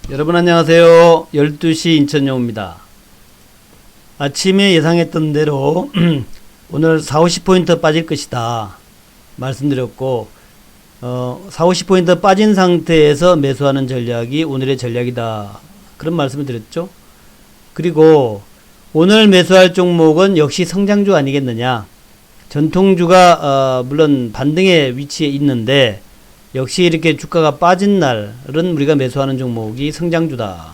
여러분 안녕하세요. 12시 인천용입니다. 아침에 예상했던 대로 오늘 40~50포인트 빠질 것이다 말씀드렸고 40~50포인트 빠진 상태에서 매수하는 전략이 오늘의 전략이다 그런 말씀을 드렸죠. 그리고 오늘 매수할 종목은 역시 성장주 아니겠느냐. 전통주가 물론 반등의 위치에 있는데 역시 이렇게 주가가 빠진 날은 우리가 매수하는 종목이 성장주다.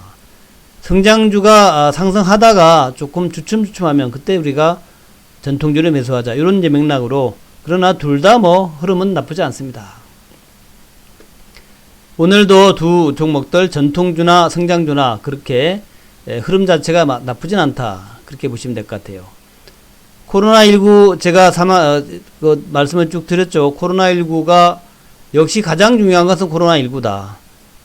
성장주가 상승하다가 조금 주춤주춤하면 그때 우리가 전통주를 매수하자. 이런 이제 맥락으로. 그러나 둘 다 흐름은 나쁘지 않습니다. 오늘도 두 종목들 전통주나 성장주나 그렇게 흐름 자체가 나쁘진 않다. 그렇게 보시면 될 것 같아요. 코로나19 제가 말씀을 쭉 드렸죠. 코로나19가 역시 가장 중요한 것은 코로나19다.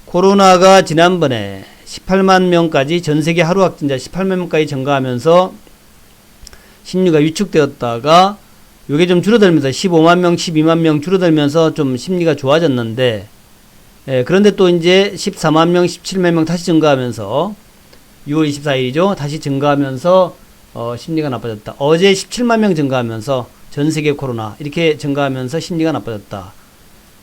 코로나가 지난번에 18만 명까지 전세계 하루 확진자 18만 명까지 증가하면서 심리가 위축되었다가 요게 좀 줄어들면서 15만 명, 12만 명 줄어들면서 좀 심리가 좋아졌는데 그런데 또 이제 14만 명, 17만 명 다시 증가하면서 6월 24일이죠. 다시 증가하면서 심리가 나빠졌다. 어제 17만 명 증가하면서 전세계 코로나 이렇게 증가하면서 심리가 나빠졌다.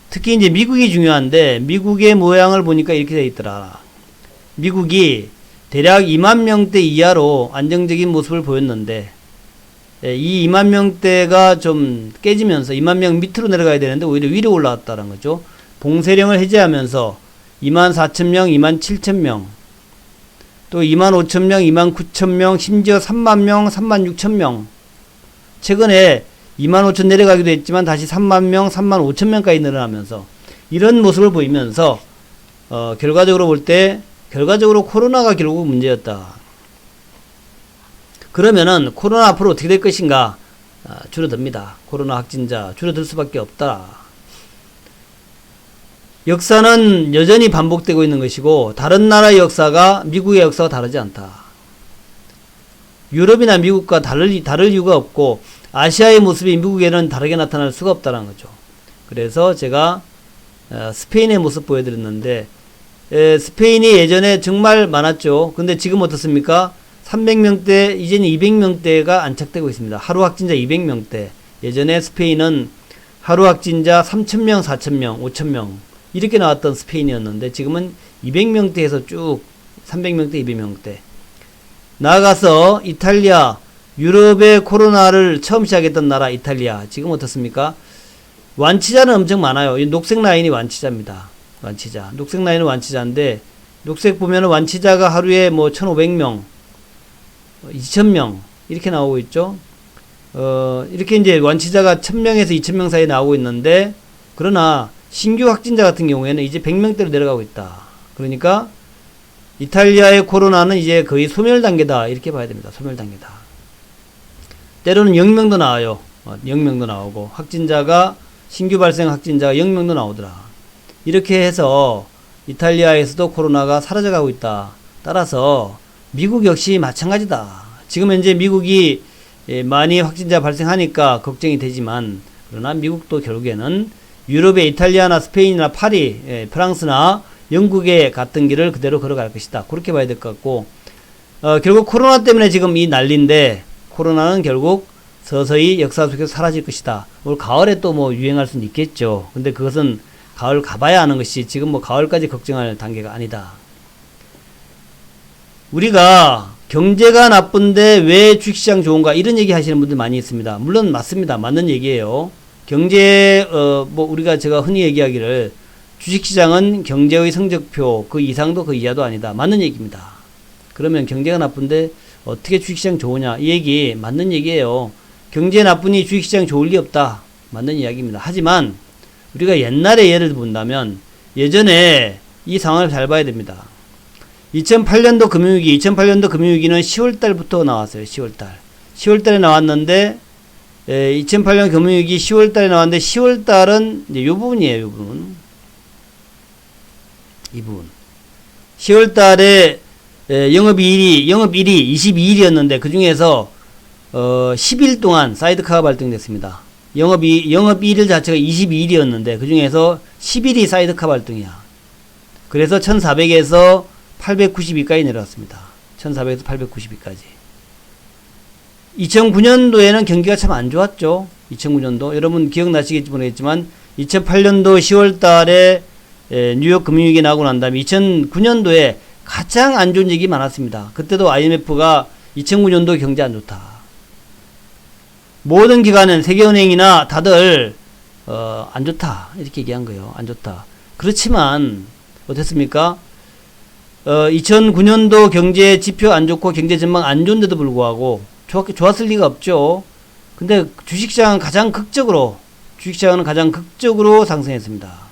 특히 이제 미국이 중요한데 미국의 모양을 보니까 이렇게 되어 있더라. 미국이 대략 2만 명대 이하로 안정적인 모습을 보였는데 이 2만 명대가 좀 깨지면서 2만 명 밑으로 내려가야 되는데 오히려 위로 올라왔다는 거죠. 봉쇄령을 해제하면서 2만 4천 명, 2만 7천 명, 또 2만 5천 명, 2만 9천 명, 심지어 3만 명, 3만 6천 명. 최근에 2만 5천 내려가기도 했지만 다시 3만 명, 3만 5천 명까지 늘어나면서 이런 모습을 보이면서 결과적으로 볼 때 결과적으로 코로나가 결국 문제였다. 그러면은 코로나 앞으로 어떻게 될 것인가? 줄어듭니다. 코로나 확진자 줄어들 수밖에 없다. 역사는 여전히 반복되고 있는 것이고 다른 나라의 역사가 미국의 역사와 다르지 않다. 유럽이나 미국과 다를 이유가 없고 아시아의 모습이 미국에는 다르게 나타날 수가 없다는 거죠. 그래서 제가 스페인의 모습 보여드렸는데 스페인이 예전에 정말 많았죠. 근데 지금 어떻습니까? 300명대 이제는 200명대가 안착되고 있습니다. 하루 확진자 200명대. 예전에 스페인은 하루 확진자 3,000명, 4,000명, 5,000명 이렇게 나왔던 스페인이었는데 지금은 200명대에서 쭉 300명대, 200명대. 나아가서 이탈리아, 유럽의 코로나를 처음 시작했던 나라 이탈리아. 지금 어떻습니까? 완치자는 엄청 많아요. 이 녹색 라인이 완치자입니다. 완치자. 녹색 라인은 완치자인데 녹색 보면은 완치자가 하루에 1,500명, 2,000명 이렇게 나오고 있죠. 이렇게 이제 완치자가 1,000명에서 2,000명 사이에 나오고 있는데 그러나 신규 확진자 같은 경우에는 이제 100명대로 내려가고 있다. 그러니까 이탈리아의 코로나는 이제 거의 소멸 단계다. 이렇게 봐야 됩니다. 소멸 단계다. 때로는 0명도 나와요. 0명도 나오고 신규 발생 확진자가 0명도 나오더라. 이렇게 해서 이탈리아에서도 코로나가 사라져가고 있다. 따라서 미국 역시 마찬가지다. 지금 현재 미국이 많이 확진자 발생하니까 걱정이 되지만 그러나 미국도 결국에는 유럽의 이탈리아나 스페인이나 파리, 프랑스나 영국에 갔던 길을 그대로 걸어갈 것이다. 그렇게 봐야 될 것 같고 결국 코로나 때문에 지금 이 난리인데 코로나는 결국 서서히 역사 속에서 사라질 것이다. 올 가을에 또 유행할 수는 있겠죠. 근데 그것은 가을 가봐야 하는 것이 지금 가을까지 걱정할 단계가 아니다. 우리가 경제가 나쁜데 왜 주식시장 좋은가 이런 얘기 하시는 분들 많이 있습니다. 물론 맞습니다. 맞는 얘기예요. 경제 우리가 제가 흔히 얘기하기를 주식시장은 경제의 성적표 그 이상도 그 이하도 아니다. 맞는 얘기입니다. 그러면 경제가 나쁜데 어떻게 주식시장 좋으냐 이 얘기 맞는 얘기예요. 경제 나쁘니 주식시장 좋을 리 없다. 맞는 이야기입니다. 하지만 우리가 옛날의 예를 본다면 예전에 이 상황을 잘 봐야 됩니다. 2008년도 금융위기는 10월달부터 나왔어요. 10월달에 나왔는데 2008년 금융위기 10월달에 나왔는데 10월달은 이제 이 부분이에요. 이 부분 10월달에 영업일이 22일이었는데 그 중에서 10일 동안 사이드카가 발동됐습니다. 영업일일 자체가 22일이었는데 그 중에서 10일이 사이드카 발동이야. 그래서 1400에서 892까지 내려왔습니다. 1400에서 892까지. 2009년도에는 경기가 참 안 좋았죠. 2009년도. 여러분 기억나시겠지 모르겠지만 2008년도 10월 달에 뉴욕 금융위기 나고 난 다음에 2009년도에 가장 안 좋은 얘기 많았습니다. 그때도 IMF가 2009년도 경제 안 좋다. 모든 기관은 세계은행이나 다들 안 좋다 이렇게 얘기한 거예요. 안 좋다. 그렇지만 어땠습니까? 2009년도 경제 지표 안 좋고 경제 전망 안 좋은데도 불구하고 좋았을 리가 없죠. 근데 주식시장은 가장 극적으로 상승했습니다.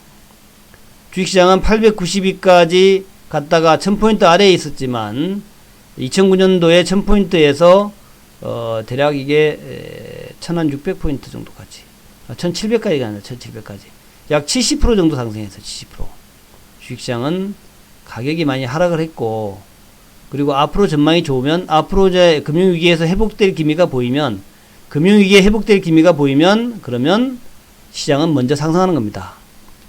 주식시장은 892까지 갔다가 1000포인트 아래에 있었지만 2009년도에 1000포인트에서 대략 이게 1600포인트 정도까지 1700까지가 아니라 1700까지 약 70% 정도 상승했어요. 70%. 주식시장은 가격이 많이 하락을 했고, 그리고 앞으로 전망이 좋으면, 앞으로 이제 금융위기에서 회복될 기미가 보이면, 그러면 시장은 먼저 상승하는 겁니다.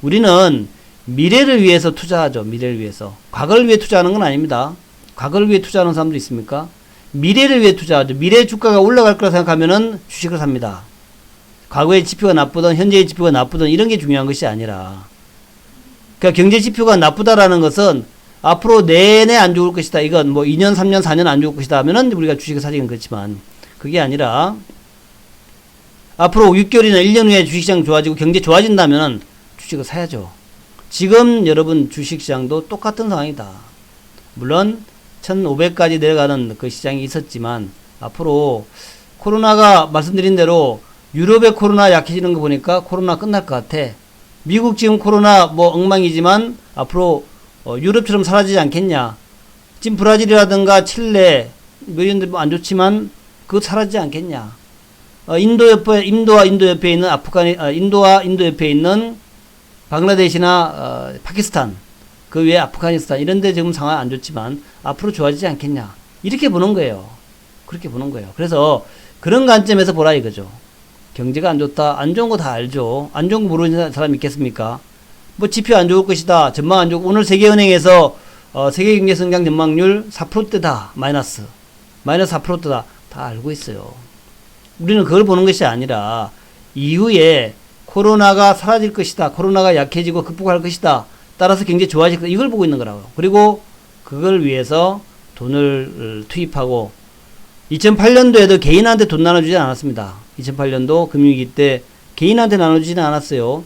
우리는 미래를 위해서 투자하죠. 미래를 위해서. 과거를 위해 투자하는 건 아닙니다. 과거를 위해 투자하는 사람도 있습니까? 미래를 위해 투자하죠. 미래 주가가 올라갈 거라 생각하면은 주식을 삽니다. 과거의 지표가 나쁘든 현재의 지표가 나쁘든 이런 게 중요한 것이 아니라, 그러니까 경제 지표가 나쁘다라는 것은 앞으로 내내 안 좋을 것이다. 이건 뭐 2년, 3년, 4년 안 좋을 것이다 하면은 우리가 주식을 사지는 그렇지만, 그게 아니라 앞으로 6개월이나 1년 후에 주식시장 좋아지고 경제 좋아진다면은 주식을 사야죠. 지금 여러분 주식시장도 똑같은 상황이다. 물론 1500까지 내려가는 그 시장이 있었지만, 앞으로 코로나가 말씀드린 대로 유럽의 코로나 약해지는 거 보니까 코로나 끝날 것 같아. 미국 지금 코로나 뭐 엉망이지만 앞으로 유럽처럼 사라지지 않겠냐. 지금 브라질이라든가 칠레 뭐 이런 데 뭐 안 좋지만 그거 사라지지 않겠냐. 인도와 인도 옆에 있는 인도와 인도 옆에 있는 방글라데시나 파키스탄, 그 외에 아프가니스탄 이런 데 지금 상황 안 좋지만 앞으로 좋아지지 않겠냐. 이렇게 보는 거예요. 그렇게 보는 거예요. 그래서 그런 관점에서 보라 이거죠. 경제가 안 좋다. 안 좋은 거 다 알죠. 안 좋은 거 모르는 사람 있겠습니까? 뭐 지표 안 좋을 것이다. 전망 안 좋고, 오늘 세계은행에서 세계 경제 성장 전망률 4%대다. 마이너스 4%대다. 다 알고 있어요. 우리는 그걸 보는 것이 아니라 이후에 코로나가 사라질 것이다. 코로나가 약해지고 극복할 것이다. 따라서 경제 좋아질 것이다. 이걸 보고 있는 거라고요. 그리고 그걸 위해서 돈을 투입하고, 2008년도에도 개인한테 돈 나눠주지 않았습니다. 2008년도 금융위기 때 개인한테 나눠주지는 않았어요.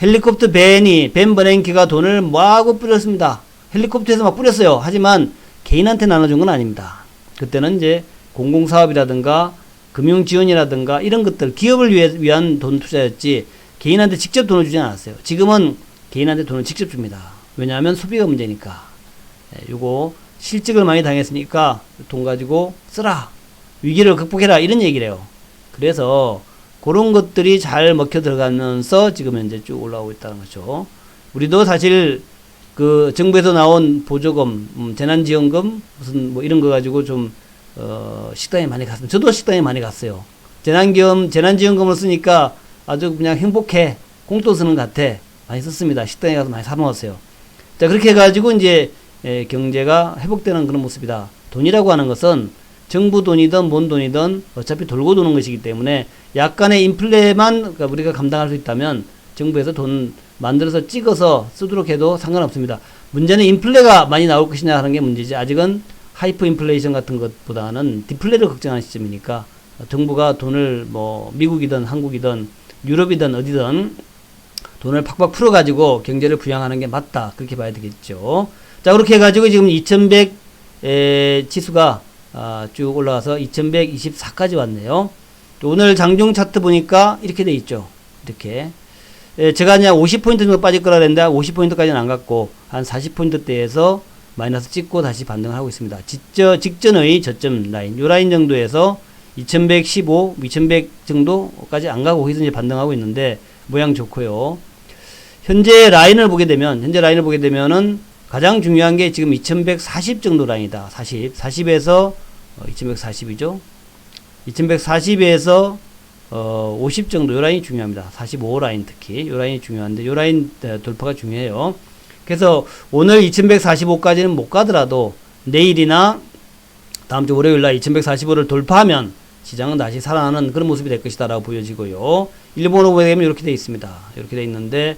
헬리콥터 벤 버냉키가 돈을 마구 뿌렸습니다. 헬리콥터에서 막 뿌렸어요. 하지만 개인한테 나눠준 건 아닙니다. 그때는 이제 공공사업이라든가 금융지원이라든가 이런 것들, 기업을 위한 돈 투자였지 개인한테 직접 돈을 주지 않았어요. 지금은 개인한테 돈을 직접 줍니다. 왜냐하면 소비가 문제니까. 요거 실직을 많이 당했으니까 돈 가지고 쓰라. 위기를 극복해라. 이런 얘기를 해요. 그래서 그런 것들이 잘 먹혀 들어가면서 지금 현재 쭉 올라오고 있다는 거죠. 우리도 사실 그 정부에서 나온 보조금, 재난지원금 무슨 뭐 이런 거 가지고 좀 식당에 많이 갔습니다. 저도 식당에 많이 갔어요. 재난지원금을 쓰니까 아주 그냥 행복해. 공돈 쓰는 것 같아. 많이 썼습니다. 식당에 가서 많이 사 먹었어요. 자, 그렇게 해가지고 이제 경제가 회복되는 그런 모습이다. 돈이라고 하는 것은 정부 돈이든 뭔 돈이든 어차피 돌고 도는 것이기 때문에 약간의 인플레만 그러니까 우리가 감당할 수 있다면 정부에서 돈 만들어서 찍어서 쓰도록 해도 상관없습니다. 문제는 인플레가 많이 나올 것이냐 하는 게 문제지, 아직은 하이퍼 인플레이션 같은 것보다는 디플레를 걱정하는 시점이니까 정부가 돈을 뭐 미국이든 한국이든 유럽이든 어디든 돈을 팍팍 풀어가지고 경제를 부양하는 게 맞다. 그렇게 봐야 되겠죠. 자, 그렇게 해가지고 지금 2100 지수가 쭉 올라가서 2124까지 왔네요. 오늘 장중 차트 보니까 이렇게 돼 있죠. 이렇게. 제가 그냥 50포인트 정도 빠질 거라 그랬는데 50포인트까지는 안 갔고 한 40포인트대에서 마이너스 찍고 다시 반등을 하고 있습니다. 직전의 저점 라인, 요 라인 정도에서 2115, 2100 정도까지 안 가고 거기서 이제 반등하고 있는데 모양 좋고요. 현재 라인을 보게 되면은 가장 중요한 게 지금 2140 정도 라인이다. 40에서 2140이죠. 2140에서 50 정도 요 라인이 중요합니다. 45 라인 특히 요 라인이 중요한데 요 라인 돌파가 중요해요. 그래서 오늘 2145까지는 못 가더라도 내일이나 다음 주 월요일 날 2145를 돌파하면 시장은 다시 살아나는 그런 모습이 될 것이다라고 보여지고요. 일본어 보게 되면 이렇게 돼 있습니다. 이렇게 돼 있는데,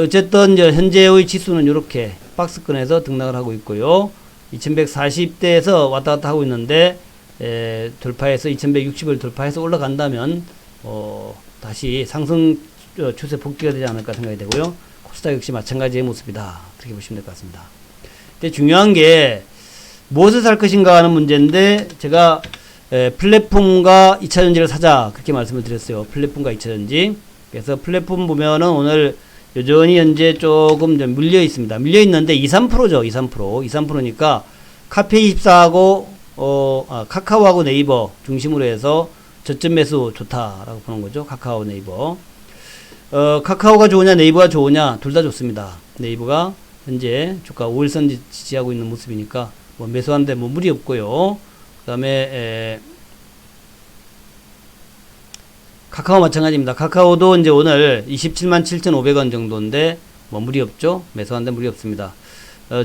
어쨌든 이제 현재의 지수는 이렇게 박스권에서 등락을 하고 있고요. 2140대에서 왔다 갔다 하고 있는데, 돌파해서 2160을 돌파해서 올라간다면, 다시 상승 추세 복귀가 되지 않을까 생각이 되고요. 코스닥 역시 마찬가지의 모습이다. 그렇게 보시면 될 것 같습니다. 근데 중요한 게 무엇을 살 것인가 하는 문제인데, 제가 플랫폼과 2차전지를 사자 그렇게 말씀을 드렸어요. 플랫폼과 2차전지. 그래서 플랫폼 보면은 오늘 여전히 현재 조금 좀 물려 있습니다. 물려 있는데 2~3%죠. 2~3%니까 카페24하고 카카오하고 네이버 중심으로 해서 저점 매수 좋다라고 보는 거죠. 카카오 네이버. 카카오가 좋으냐 네이버가 좋으냐 둘 다 좋습니다. 네이버가 현재 주가 5일선 지지하고 있는 모습이니까 뭐 매수하는데 뭐 무리 없고요. 그 다음에 카카오 마찬가지입니다. 카카오도 이제 오늘 277,500원 정도인데 뭐 무리 없죠. 매수하는데 무리 없습니다.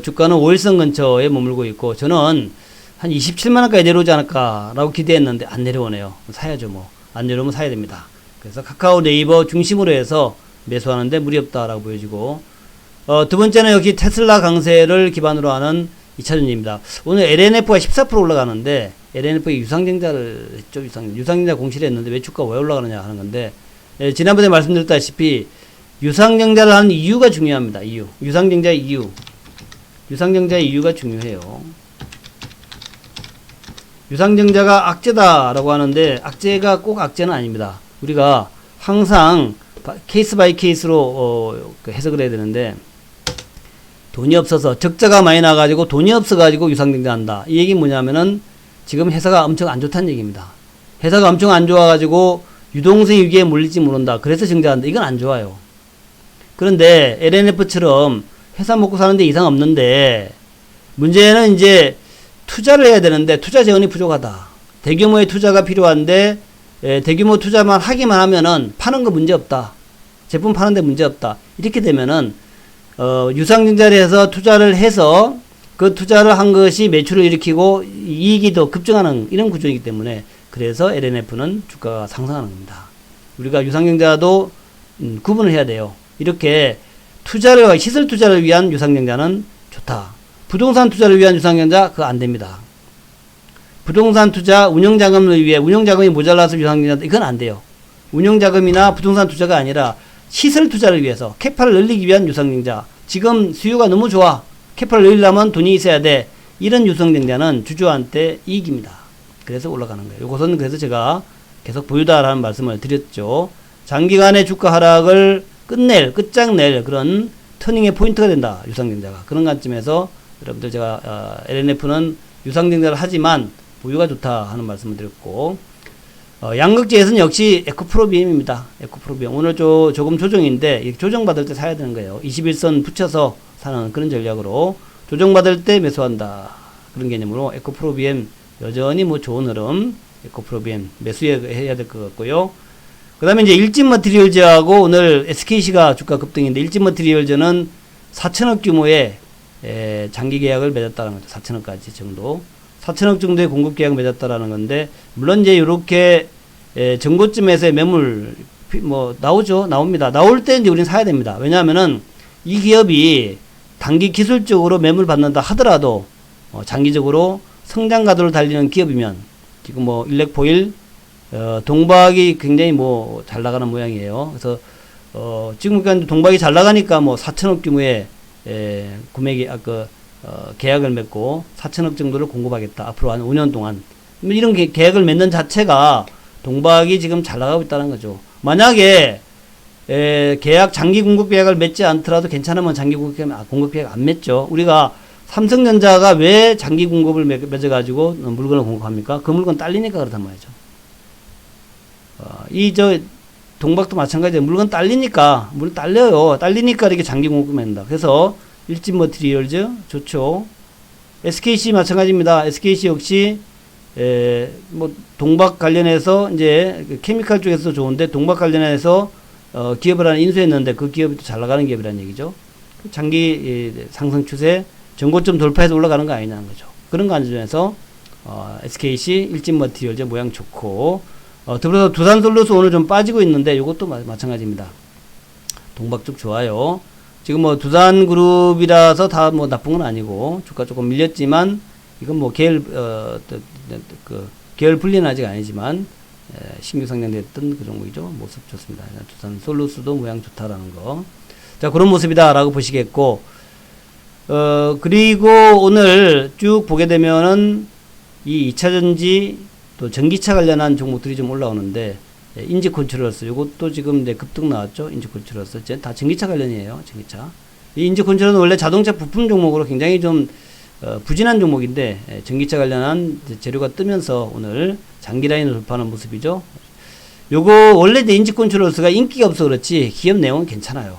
주가는 5일선 근처에 머물고 있고 저는 한 27만원까지 내려오지 않을까 라고 기대했는데 안 내려오네요. 사야죠. 뭐 안 내려오면 사야 됩니다. 그래서 카카오 네이버 중심으로 해서 매수하는데 무리 없다라고 보여지고, 두 번째는 여기 테슬라 강세를 기반으로 하는 2차전지입니다. 오늘 LNF가 14% 올라가는데 LNF가 유상증자를 했죠. 유상증자 공시를 했는데 왜 주가가 왜 올라가느냐 하는 건데, 지난번에 말씀드렸다시피 유상증자를 하는 이유가 중요합니다. 유상증자의 이유가 중요해요. 유상증자가 악재다라고 하는데 악재가 꼭 악재는 아닙니다. 우리가 항상 케이스 바이 케이스로 해석을 해야 되는데, 돈이 없어서 적자가 많이 나가지고 돈이 없어가지고 유상증자한다. 이 얘기는 뭐냐면은 지금 회사가 엄청 안 좋다는 얘기입니다. 회사가 엄청 안 좋아가지고 유동성 위기에 몰릴지 모른다. 그래서 증자한다. 이건 안 좋아요. 그런데 LNF처럼 회사 먹고 사는데 이상 없는데 문제는 이제 투자를 해야 되는데 투자 재원이 부족하다. 대규모의 투자가 필요한데 대규모 투자만 하기만 하면은 파는 거 문제 없다. 제품 파는데 문제 없다. 이렇게 되면은 유상증자를 해서 투자를 해서 그 투자를 한 것이 매출을 일으키고 이익이 더 급증하는 이런 구조이기 때문에 그래서 LNF는 주가가 상승하는 겁니다. 우리가 유상증자도 구분을 해야 돼요. 이렇게 시설 투자를 위한 유상증자는 좋다. 부동산 투자를 위한 유상증자 그거 안 됩니다. 부동산 투자 운영자금을 위해 운영자금이 모자라서 유상증자 이건 안 돼요. 운영자금이나 부동산 투자가 아니라 시설 투자를 위해서 캐파를 늘리기 위한 유상증자. 지금 수요가 너무 좋아. 캐파를 늘리려면 돈이 있어야 돼. 이런 유상증자는 주주한테 이익입니다. 그래서 올라가는 거예요. 이것은 그래서 제가 계속 보유다라는 말씀을 드렸죠. 장기간의 주가 하락을 끝장낼 그런 터닝의 포인트가 된다. 유상증자가. 그런 관점에서 여러분들 제가 LNF는 유상증자를 하지만 보유가 좋다 하는 말씀을 드렸고, 양극재에서는 역시 에코프로비엠입니다. 에코프로비엠. 오늘 조금 조정인데 조정받을 때 사야 되는 거예요. 21선 붙여서 사는 그런 전략으로 조정받을 때 매수한다. 그런 개념으로 에코프로비엠 여전히 뭐 좋은 흐름, 에코프로비엠 매수해야 될 것 같고요. 그 다음에 이제 일진머티리얼즈하고 오늘 SKC가 주가 급등인데 일진머티리얼즈는 4천억 규모의 장기 계약을 맺었다는 거죠. 4천억까지 정도. 4천억 정도의 공급 계약을 맺었다라는 건데, 물론 이제 이렇게 정고점에서의 매물 나옵니다. 나올 때 이제 우리는 사야 됩니다. 왜냐하면은 이 기업이 단기 기술적으로 매물 받는다 하더라도 장기적으로 성장 가도를 달리는 기업이면 지금 뭐 일렉포일 동박이 굉장히 뭐 잘 나가는 모양이에요. 그래서 지금 그러니까 동박이 잘 나가니까 뭐 4천억 규모의 계약을 맺고 4천억 정도를 공급하겠다. 앞으로 한 5년 동안. 이런 계약을 맺는 자체가 동박이 지금 잘 나가고 있다는 거죠. 만약에 장기 공급 계약을 맺지 않더라도 괜찮으면 장기 공급 계약 안 맺죠. 우리가 삼성전자가 왜 장기 공급을 맺어가지고 물건을 공급합니까? 그 물건 딸리니까 그렇단 말이죠. 동박도 마찬가지예요. 물건 딸리니까 딸리니까 이렇게 장기 공급 맺는다. 그래서 일진머티리얼즈 좋죠. SKC 마찬가지입니다. SKC 역시 뭐 동박 관련해서 이제 케미칼 쪽에서 좋은데 동박 관련해서 기업을 하나 인수했는데 그 기업이 잘 나가는 기업이라는 얘기죠. 장기 상승 추세 전고점 돌파해서 올라가는 거 아니냐는 거죠. 그런 관점에서 SKC 일진머티리얼즈 모양 좋고 더불어서 두산솔루스 오늘 좀 빠지고 있는데 이것도 마찬가지입니다. 동박죽 좋아요. 지금 뭐 두산그룹이라서 다 뭐 나쁜 건 아니고 주가 조금 밀렸지만 이건 뭐 계열 계열 분리는 아직 아니지만 신규 상장됐던 그 종목이죠. 모습 좋습니다. 두산솔루스도 모양 좋다라는 거. 자, 그런 모습이다라고 보시겠고, 그리고 오늘 쭉 보게 되면은 이 2차전지 또 전기차 관련한 종목들이 좀 올라오는데, 인지 컨트롤러스, 요것도 지금 급등 나왔죠. 인지 컨트롤러스. 다 전기차 관련이에요. 전기차. 이 인지 컨트롤러는 원래 자동차 부품 종목으로 굉장히 좀 부진한 종목인데, 전기차 관련한 재료가 뜨면서 오늘 장기 라인을 돌파하는 모습이죠. 요거 원래 인지 컨트롤러스가 인기가 없어 그렇지 기업 내용은 괜찮아요.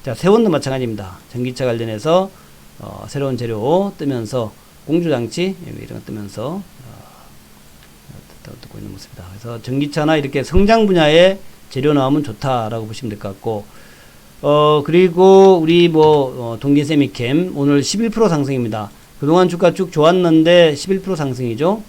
자, 세원도 마찬가지입니다. 전기차 관련해서 새로운 재료 뜨면서 공주장치 이런 거 뜨면서 뜨고 있는 모습이다. 그래서 전기차나 이렇게 성장 분야의 재료 나오면 좋다라고 보시면 될 것 같고, 그리고 우리 동기세미캠 오늘 11% 상승입니다. 그동안 주가 쭉 좋았는데 11% 상승이죠.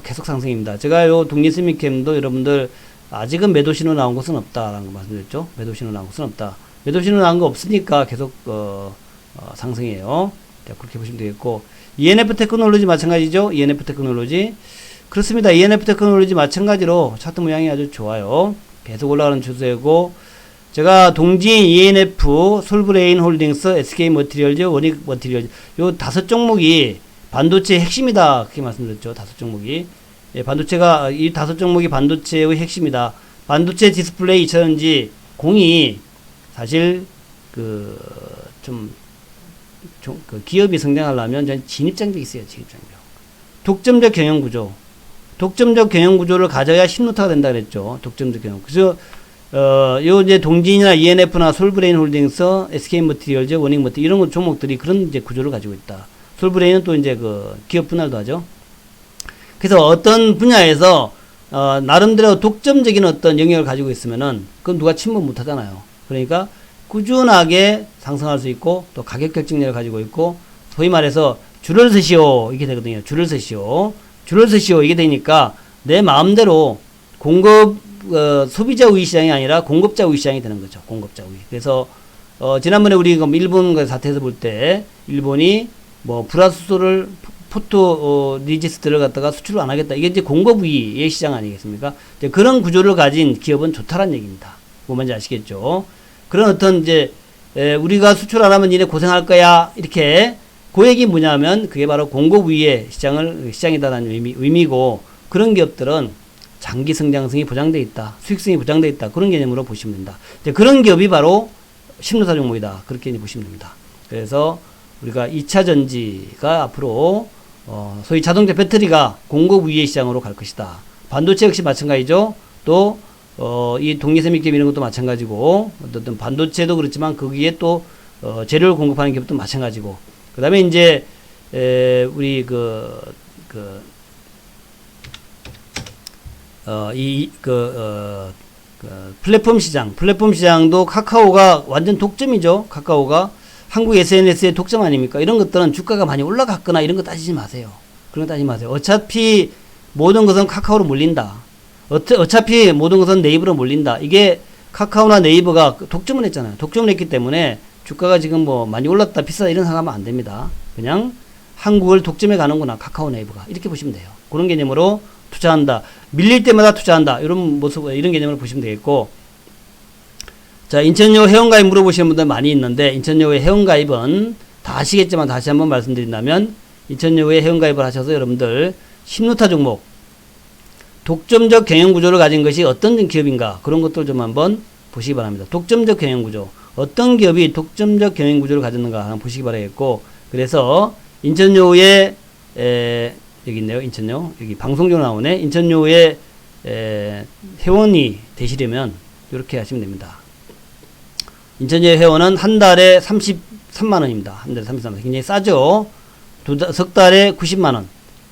계속 상승입니다. 제가 요 동기세미캠도 여러분들 아직은 매도 신호 나온 것은 없다라는 거 말씀드렸죠. 매도 신호 나온 것은 없다. 매도 신호 나온 거 없으니까 계속 상승이에요. 자, 그렇게 보시면 되겠고, ENF 테크놀로지 마찬가지죠. ENF 테크놀로지 그렇습니다. ENF 테크놀로지 마찬가지로 차트 모양이 아주 좋아요. 계속 올라가는 추세고, 제가 동진, ENF, 솔브레인 홀딩스, SK 머티리얼즈, 원익 머티리얼즈 요 5 종목이 반도체의 핵심이다. 그렇게 말씀드렸죠. 5 종목이. 예, 반도체가 이 5 종목이 반도체의 핵심이다. 반도체 디스플레이 2차전지 공이 사실 기업이 성장하려면 전 진입장벽이 있어요. 진입장벽. 독점적 경영구조. 독점적 경영구조를 가져야 신노타가 된다 그랬죠. 독점적 경영. 그래서 요 이제 동진이나 ENF나 솔브레인 홀딩스, SK 머티리얼즈, 원익 머티 이런 종목들이 그런 이제 구조를 가지고 있다. 솔브레인은 또 이제 기업 분할도 하죠. 그래서 어떤 분야에서 나름대로 독점적인 어떤 영역을 가지고 있으면은 그건 누가 침범 못 하잖아요. 그러니까 꾸준하게 상승할 수 있고 또 가격 결정력을 가지고 있고, 소위 말해서 줄을 서시오 이게 되거든요. 줄을 서시오 이게 되니까 내 마음대로 소비자 우위 시장이 아니라 공급자 우위 시장이 되는 거죠. 공급자 우위. 그래서 지난번에 우리 일본 사태에서 볼 때 일본이 불화수소를 리지스트를 갖다가 수출을 안 하겠다. 이게 이제 공급 우위의 시장 아니겠습니까? 이제 그런 구조를 가진 기업은 좋다라는 얘기입니다. 뭔지 아시겠죠? 그런 어떤 이제 우리가 수출 안 하면 니네 고생할 거야 이렇게 그 얘기 뭐냐면 그게 바로 공급 위의 시장이다라는 의미고, 그런 기업들은 장기 성장성이 보장돼 있다, 수익성이 보장돼 있다, 그런 개념으로 보시면 된다. 이제 그런 기업이 바로 신노사 종목이다, 그렇게 보시면 됩니다. 그래서 우리가 2차 전지가 앞으로 소위 자동차 배터리가 공급 위의 시장으로 갈 것이다. 반도체 역시 마찬가지죠. 또 이 동기세미캠 이런 것도 마찬가지고, 어떤 반도체도 그렇지만 거기에 또 재료를 공급하는 기업도 마찬가지고, 그 다음에 이제 우리 플랫폼 시장도 카카오가 완전 독점이죠. 카카오가 한국 SNS의 독점 아닙니까? 이런 것들은 주가가 많이 올라갔거나 이런 거 따지지 마세요. 그런 거 따지지 마세요. 어차피 모든 것은 카카오로 몰린다. 어차피 모든 것은 네이버로 몰린다. 이게 카카오나 네이버가 독점을 했잖아요. 독점을 했기 때문에 주가가 지금 많이 올랐다 비싸다 이런 생각하면 안 됩니다. 그냥 한국을 독점해 가는구나, 카카오 네이버가. 이렇게 보시면 돼요. 그런 개념으로 투자한다. 밀릴 때마다 투자한다. 이런 모습, 이런 개념으로 보시면 되겠고. 자, 인천여고 회원가입 물어보시는 분들 많이 있는데, 인천여고의 회원가입은 다 아시겠지만 다시 한번 말씀드린다면, 인천여고에 회원가입을 하셔서 여러분들 신노타 종목, 독점적 경영구조를 가진 것이 어떤 기업인가, 그런 것들 좀 한번 보시기 바랍니다. 독점적 경영구조. 어떤 기업이 독점적 경영구조를 가졌는가 한번 보시기 바라겠고, 그래서 인천여고에 여기 있네요. 인천여고. 여기 방송적으로 나오네. 인천여고에 회원이 되시려면 이렇게 하시면 됩니다. 인천여고 회원은 한 달에 33만원입니다. 한 달에 33만원. 굉장히 싸죠? 석 달에 90만원.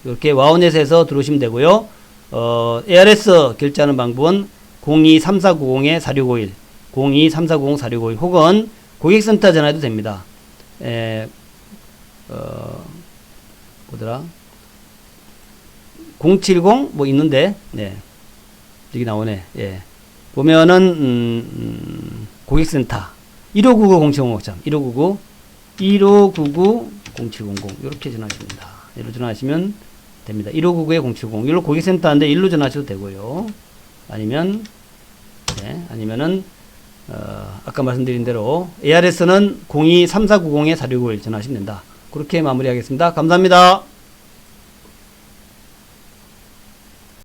이렇게 와우넷에서 들어오시면 되고요. ARS 결제하는 방법은 02-3490-4651, 02-3490-4651 혹은 고객센터 전화해도 됩니다. 뭐더라? 070 뭐 있는데, 네. 여기 나오네. 예. 보면은 고객센터 1599-0700 1599-0700 이렇게 전화하십니다. 이로 전화하시면 됩니다. 1599-0700 이로 고객센터인데 일로 전화하셔도 되고요. 아니면 네, 아니면은 아까 말씀드린 대로 ARS는 02-3490-4691 전화하시면 된다. 그렇게 마무리하겠습니다. 감사합니다.